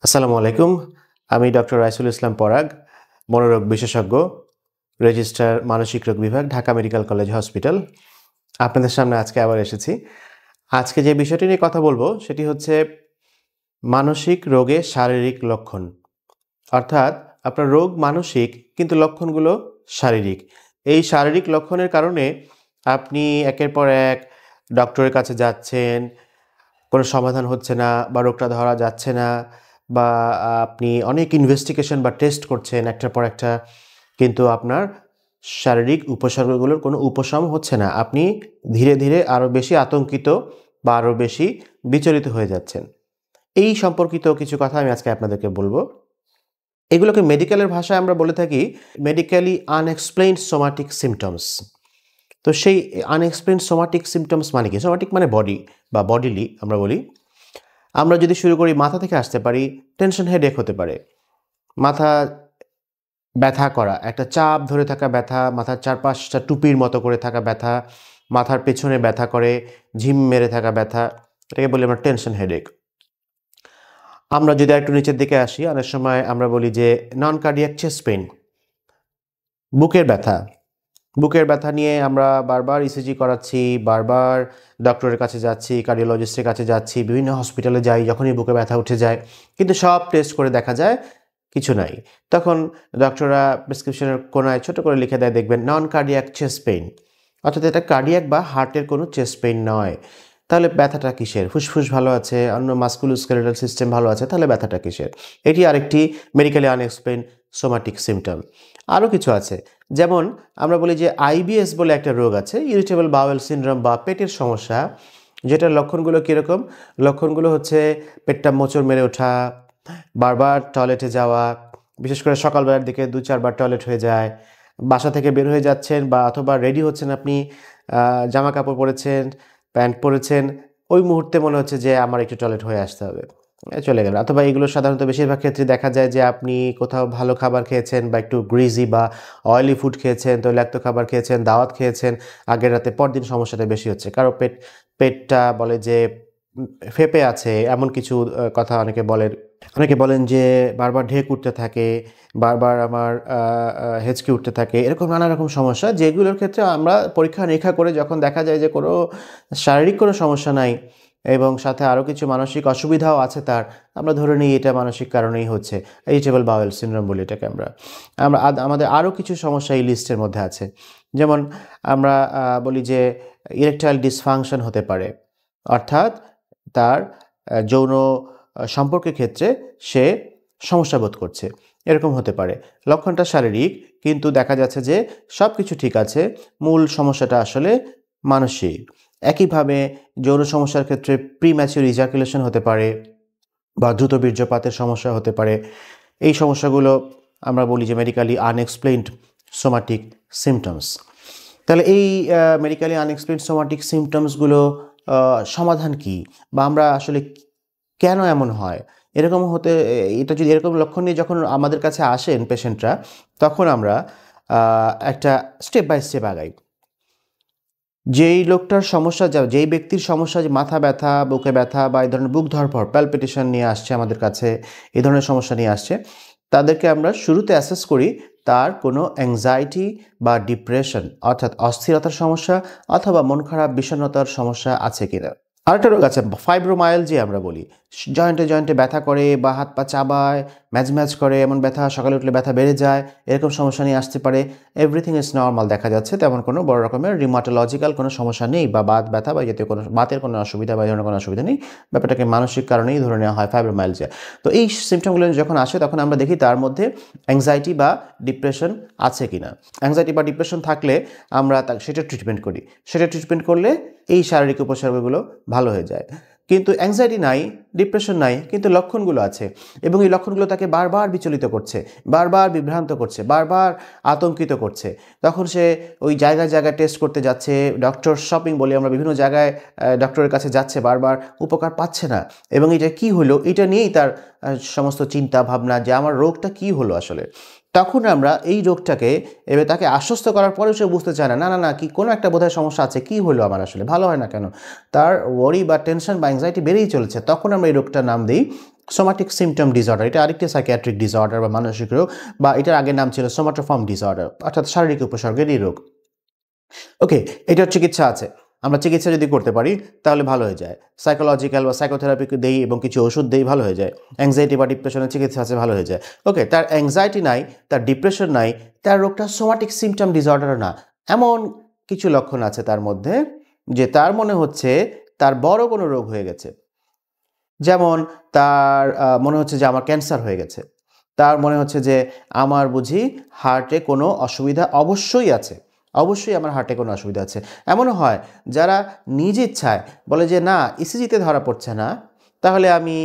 আসসালামু আলাইকুম। আমি ডক্টর রাইসুল ইসলাম পরাগ, মনোরোগ বিশেষজ্ঞ, রেজিস্ট্রার মানসিক রোগ বিভাগ, ঢাকা মেডিকেল কলেজ হসপিটাল। আপনাদের সামনে আজকে আবার এসেছি। আজকে যে বিষয়টি নিয়ে কথা বলবো সেটি হচ্ছে মানসিক রোগে শারীরিক লক্ষণ। অর্থাৎ আপনার রোগ মানসিক কিন্তু লক্ষণগুলো শারীরিক। এই শারীরিক লক্ষণের কারণে আপনি একের পর এক ডক্টরের কাছে যাচ্ছেন, কোনো সমাধান হচ্ছে না বা রোগটা ধরা যাচ্ছে না, বা আপনি অনেক ইনভেস্টিগেশন বা টেস্ট করছেন একটার পর একটা, কিন্তু আপনার শারীরিক উপসর্গগুলোর কোনো উপশম হচ্ছে না। আপনি ধীরে ধীরে আরও বেশি আতঙ্কিত বা আরও বেশি বিচলিত হয়ে যাচ্ছেন। এই সম্পর্কিত কিছু কথা আমি আজকে আপনাদেরকে বলবো। এগুলোকে মেডিকেলের ভাষায় আমরা বলে থাকি মেডিক্যালি আনএক্সপ্লেইনড সোমাটিক সিমটমস। তো সেই আনএক্সপ্লেইনড সোমাটিক সিমটমস মানে কি? সোমাটিক মানে বডি বা বডিলি আমরা বলি। আমরা যদি শুরু করি মাথা থেকে আসতে পারি, টেনশন হেডেক হতে পারে, মাথা ব্যথা করা, একটা চাপ ধরে থাকা ব্যথা, মাথার চারপাশটা টুপির মতো করে থাকা ব্যথা, মাথার পেছনে ব্যথা করে, ঝিম মেরে থাকা ব্যথা, এটাকে বলি আমরা টেনশন হেডেক। আমরা যদি একটু নিচের দিকে আসি, অনেক সময় আমরা বলি যে নন কার্ডিয়াক চেস্ট পেইন, বুকের ব্যথা। বুকের ব্যথা নিয়ে আমরা বারবার ইসিজি করাচ্ছি, বারবার ডক্টরের কাছে যাচ্ছি, কার্ডিওলজিস্টের কাছে যাচ্ছি, বিভিন্ন হসপিটালে যাই, যখনই বুকে ব্যথা উঠে যায়, কিন্তু সব টেস্ট করে দেখা যায় কিছু নাই। তখন ডক্টররা প্রেসক্রিপশনের কোনায় ছোট করে লিখে দেয়, দেখবেন নন কার্ডিয়াক চেস্ট পেইন, অর্থাৎ এটা কার্ডিয়াক বা হার্টের কোনো চেস্ট পেইন নয়। তাহলে ব্যথাটা কিসের? ফুসফুস ভালো আছে, অন্য মাসকুলোস্কেলেটাল সিস্টেম ভালো আছে, তাহলে ব্যথাটা কিসের? এটি আরেকটি মেডিকেলি আনএক্সপ্লেইনড সোমাটিক সিমটম। আরও কিছু আছে, যেমন আমরা বলি যে আইবিএস বলে একটা রোগ আছে, ইরিটেবল বাওয়েল সিনড্রোম বা পেটের সমস্যা, যেটার লক্ষণগুলো কীরকম? লক্ষণগুলো হচ্ছে পেটটা মোচড় মেরে ওঠা, বারবার টয়লেটে যাওয়া, বিশেষ করে সকালবেলার দিকে ২-৪ বার টয়লেট হয়ে যায়, বাসা থেকে বের হয়ে যাচ্ছেন বা অথবা রেডি হচ্ছেন আপনি, জামা কাপড় পরেছেন, প্যান্ট পরেছেন, ওই মুহূর্তে মনে হচ্ছে যে আমার একটু টয়লেট হয়ে আসতে হবে, চলে গেল। অথবা এগুলো সাধারণত বেশিরভাগ ক্ষেত্রে দেখা যায় যে আপনি কোথাও ভালো খাবার খেয়েছেন বা একটু গ্রিজি বা অয়েলি ফুড খেয়েছেন, তৈলাক্ত খাবার খেয়েছেন, দাওয়াত খেয়েছেন আগের রাতে, পরদিন সমস্যাটা বেশি হচ্ছে। কারো পেটটা বলে যে ফেঁপে আছে, এমন কিছু কথা অনেকে বলেন। অনেকে বলেন যে বারবার ঢেক উঠতে থাকে, বারবার আমার হেঁচকি উঠতে থাকে, এরকম নানা রকম সমস্যা, যেগুলোর ক্ষেত্রে আমরা পরীক্ষা নিরীক্ষা করে যখন দেখা যায় যে কোনো শারীরিক কোনো সমস্যা নাই এবং সাথে আরও কিছু মানসিক অসুবিধাও আছে তার, আমরা ধরে নিই এটা মানসিক কারণেই হচ্ছে। ইরিটেবল বাওয়েল সিনড্রোম বলি এটাকে আমরা। আমাদের আরও কিছু সমস্যা এই লিস্টের মধ্যে আছে। যেমন আমরা বলি যে ইরেকটাইল ডিসফাংশন হতে পারে, অর্থাৎ তার যৌন সম্পর্কের ক্ষেত্রে সে সমস্যা বোধ করছে, এরকম হতে পারে। লক্ষণটা শারীরিক, কিন্তু দেখা যাচ্ছে যে সব কিছু ঠিক আছে, মূল সমস্যাটা আসলে মানসিক। একইভাবে যৌন সমস্যার ক্ষেত্রে প্রিম্যাচিউর ইজাকুলেশন হতে পারে বা দ্রুত বীর্যপাতের সমস্যা হতে পারে। এই সমস্যাগুলো আমরা বলি যে মেডিক্যালি আনএক্সপ্লেইনড সোমাটিক সিমটমস। তাহলে এই মেডিক্যালি আনএক্সপ্লেইনড সোমাটিক সিমটমসগুলো সমাধান কি, বা আমরা আসলে কেন এমন হয়? এরকম হতে এটা যদি এরকম লক্ষণ নিয়ে যখন আমাদের কাছে আসেন পেশেন্টরা, তখন আমরা একটা স্টেপ বাই স্টেপ আগাই। যেই লোকটার সমস্যা, যেই ব্যক্তির সমস্যা, যে মাথা ব্যথা, বুকে ব্যথা বা এই ধরনের বুক ধড়ফড় প্যালপিটেশন নিয়ে আসছে আমাদের কাছে, এই ধরনের সমস্যা নিয়ে আসছে, তাদেরকে আমরা শুরুতে অ্যাসেস করি তার কোনো অ্যাংজাইটি বা ডিপ্রেশন, অর্থাৎ অস্থিরতার সমস্যা অথবা মন খারাপ বিষণ্ণতার সমস্যা আছে কিনা। আরেকটা রোগ আছে ফাইব্রোমায়ালজিয়া আমরা বলি, জয়েন্টে জয়েন্টে ব্যথা করে বা হাত পা চাবায়, ম্যাজ ম্যাজ করে, এমন ব্যথা, সকালে উঠলে ব্যথা বেড়ে যায়, এরকম সমস্যা নিয়ে আসতে পারে। এভরিথিং ইজ নর্মাল দেখা যাচ্ছে, তেমন কোনো বড় রকমের রিমাটোলজিক্যাল কোনো সমস্যা নেই, বা বাত ব্যথা বা জাতীয় কোনো বাতের কোনো অসুবিধা বা এই ধরনের কোনো অসুবিধা নেই, ব্যাপারটাকে মানসিক কারণেই ধরে নেওয়া হয় ফাইব্রোমায়ালজিয়া। তো এই সিমটমগুলো যখন আসে তখন আমরা দেখি তার মধ্যে অ্যাংজাইটি বা ডিপ্রেশন আছে কিনা। অ্যাংজাইটি বা ডিপ্রেশন থাকলে আমরা সেটা ট্রিটমেন্ট করি, সেটা ট্রিটমেন্ট করলে এই শারীরিক উপসর্গগুলো ভালো হয়ে যায়। কিন্তু অ্যাংজাইটি নাই, ডিপ্রেশন নাই, কিন্তু লক্ষণগুলো আছে, এবং এই লক্ষণগুলো তাকে বারবার বিচলিত করছে, বারবার বিভ্রান্ত করছে, বারবার আতঙ্কিত করছে। তখন সে ওই জায়গায় জায়গায় টেস্ট করতে যাচ্ছে, ডক্টর শপিং বলি আমরা, বিভিন্ন জায়গায় ডক্টরের কাছে যাচ্ছে, বারবার উপকার পাচ্ছে না, এবং এটা কি হলো এটা নিয়েই তার সমস্ত চিন্তা ভাবনা যে আমার রোগটা কি হলো আসলে। তখন আমরা এই রোগটাকে এবার তাকে আশ্বস্ত করার পরেও সে বুঝতে চায় না, না না না কি কোনো একটা বোধহয় সমস্যা আছে, কি হলো আমার আসলে, ভালো হয় না কেন, তার ওয়ারি বা টেনশন বা অ্যাংজাইটি বেড়েই চলেছে। তখন আমরা এই রোগটার নাম দিই সোমাটিক সিমটম ডিসঅর্ডার, এটা আরেকটি সাইকিয়াট্রিক ডিসঅর্ডার বা মানসিক রোগ, বা এটার আগের নাম ছিল সোমাটোফর্ম ডিসঅর্ডার, অর্থাৎ শারীরিক উপসর্গের এই রোগ। ওকে, এটার চিকিৎসা আছে। আমরা চিকিৎসা যদি করতে পারি তাহলে ভালো হয়ে যায়। সাইকোলজিক্যাল বা সাইকোথেরাপি দেই এবং কিছু ওষুধ দেই, ভালো হয়ে যায়। অ্যাংজাইটি বা ডিপ্রেশনের চিকিৎসা আছে, ভালো হয়ে যায়। ওকে, তার অ্যাংজাইটি নাই, তার ডিপ্রেশন নাই, তার রোগটা সোমাটিক সিমটম ডিসঅর্ডার না, এমন কিছু লক্ষণ আছে তার মধ্যে যে তার মনে হচ্ছে তার বড় কোনো রোগ হয়ে গেছে। যেমন তার মনে হচ্ছে যে আমার ক্যান্সার হয়ে গেছে, তার মনে হচ্ছে যে আমার বুঝি হার্টে কোনো অসুবিধা অবশ্যই আছে, অবশ্যই আমার হার্টে কোনো অসুবিধা আছে। এমনও হয় যারা নিজ ইচ্ছায় বলে যে না ইসিজিতে ধরা পড়ছে না, তাহলে আমি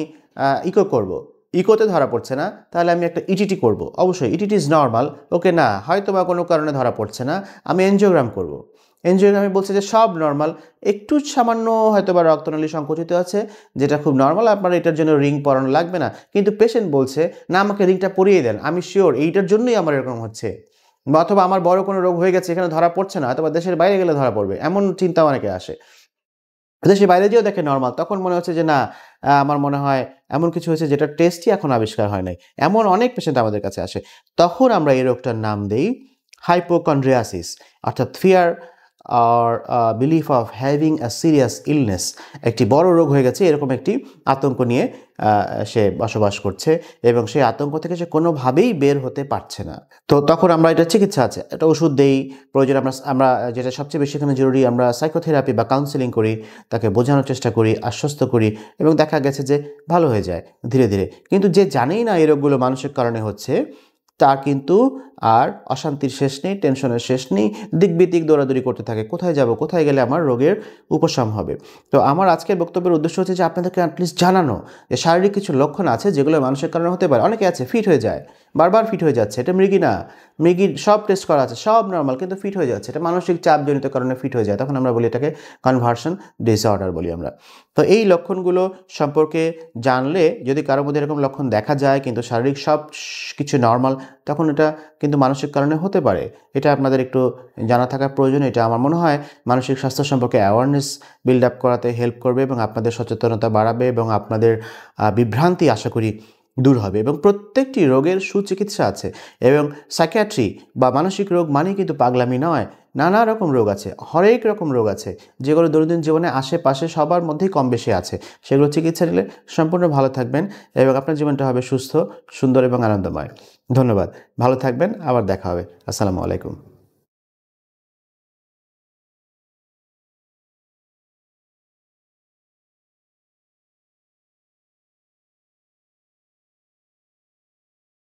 ইকো করব, ইকোতে ধরা পড়ছে না, তাহলে আমি একটা ইটিটি করব। অবশ্যই ইটিটি ইজ নর্মাল, ওকে না হয়তো বা কোনো কারণে ধরা পড়ছে না, আমি এনজিওগ্রাম করব। এনজিওগ্রামে বলছে যে সব নর্মাল, একটু সামান্য হয়তো বা রক্তনালী সংকুচিত আছে, যেটা খুব নর্মাল, আপনার এটার জন্য রিং পরানো লাগবে না। কিন্তু পেশেন্ট বলছে না আমাকে রিংটা পরিয়ে দেন, আমি শিওর এইটার জন্যই আমার এরকম হচ্ছে, বা অথবা আমার বড় কোনো রোগ হয়ে গেছে এখানে ধরা পড়ছে না, অথবা দেশের বাইরে গেলে ধরা পড়বে, এমন চিন্তা অনেকে আসে। দেশের বাইরে যেও দেখে নর্মাল, তখন মনে হচ্ছে যে না আমার মনে হয় এমন কিছু হয়েছে যেটা টেস্টই এখন আবিষ্কার হয় নাই। এমন অনেক পেশেন্ট আমাদের কাছে আসে। তখন আমরা এই রোগটার নাম দেই হাইপোকন্ড্রিয়াসিস, অর্থাৎ fear or belief of having a serious illness, একটি বড় রোগ হয়ে গেছে এরকম একটি আতঙ্ক নিয়ে সে বসবাস করছে এবং সেই আতঙ্ক থেকে সে কোনোভাবেই বের হতে পারছে না। তো তখন আমরা এটা চিকিৎসা আছে, একটা ওষুধ দেই, প্রয়োজন আমরা যেটা সবচেয়ে বেশি এখানে জরুরি, আমরা সাইকোথেরাপি বা কাউন্সেলিং করি, তাকে বোঝানোর চেষ্টা করি, আশ্বস্ত করি, এবং দেখা গেছে যে ভালো হয়ে যায় ধীরে ধীরে। কিন্তু যে জানেই না এই রোগগুলো মানসিক কারণে হচ্ছে, তার কিন্তু আর অশান্তির শেষ নেই, টেনশনের শেষ নেই, দিকবিদিক দৌড়াদৌড়ি করতে থাকে, কোথায় যাব, কোথায় গেলে আমার রোগের উপশম হবে। তো আমার আজকের বক্তব্যের উদ্দেশ্য হচ্ছে যে আপনাদেরকে অ্যাটলিস্ট জানানো যে শারীরিক কিছু লক্ষণ আছে যেগুলো মানসিক কারণে হতে পারে। অনেকে আছে ফিট হয়ে যায়, বারবার ফিট হয়ে যাচ্ছে, এটা মৃগী না, মৃগীর সব টেস্ট করা আছে, সব নর্মাল, কিন্তু ফিট হয়ে যাচ্ছে, এটা মানসিক চাপজনিত কারণে ফিট হয়ে যায়, তখন আমরা বলি এটাকে কনভার্সন ডিসঅর্ডার বলি আমরা। তো এই লক্ষণগুলো সম্পর্কে জানলে, যদি কারোর মধ্যে এরকম লক্ষণ দেখা যায় কিন্তু শারীরিক সব কিছু নর্মাল, তখন এটা কিন্তু মানসিক কারণে হতে পারে। এটা আপনাদের একটু জানা থাকার প্রয়োজন। এটা আমার মনে হয় মানসিক স্বাস্থ্য সম্পর্কে অ্যাওয়ারনেস বিল্ড আপ করাতে হেল্প করবে এবং আপনাদের সচেতনতা বাড়াবে এবং আপনাদের বিভ্রান্তি আশা করি দূর হবে। এবং প্রত্যেকটি রোগের সুচিকিৎসা আছে, এবং সাইকিয়াট্রি বা মানসিক রোগ মানেই কিন্তু পাগলামি নয়। নানা রকম রোগ আছে, হরেক রকম রোগ আছে, যেগুলো দৈনন্দিন জীবনে আশেপাশে সবার মধ্যেই কম বেশি আছে। সেগুলো চিকিৎসা নিলে সম্পূর্ণ ভালো থাকবেন এবং আপনার জীবনটা হবে সুস্থ, সুন্দর এবং আনন্দময়। ধন্যবাদ, ভালো থাকবেন, আবার দেখা হবে। আসসালামু আলাইকুম।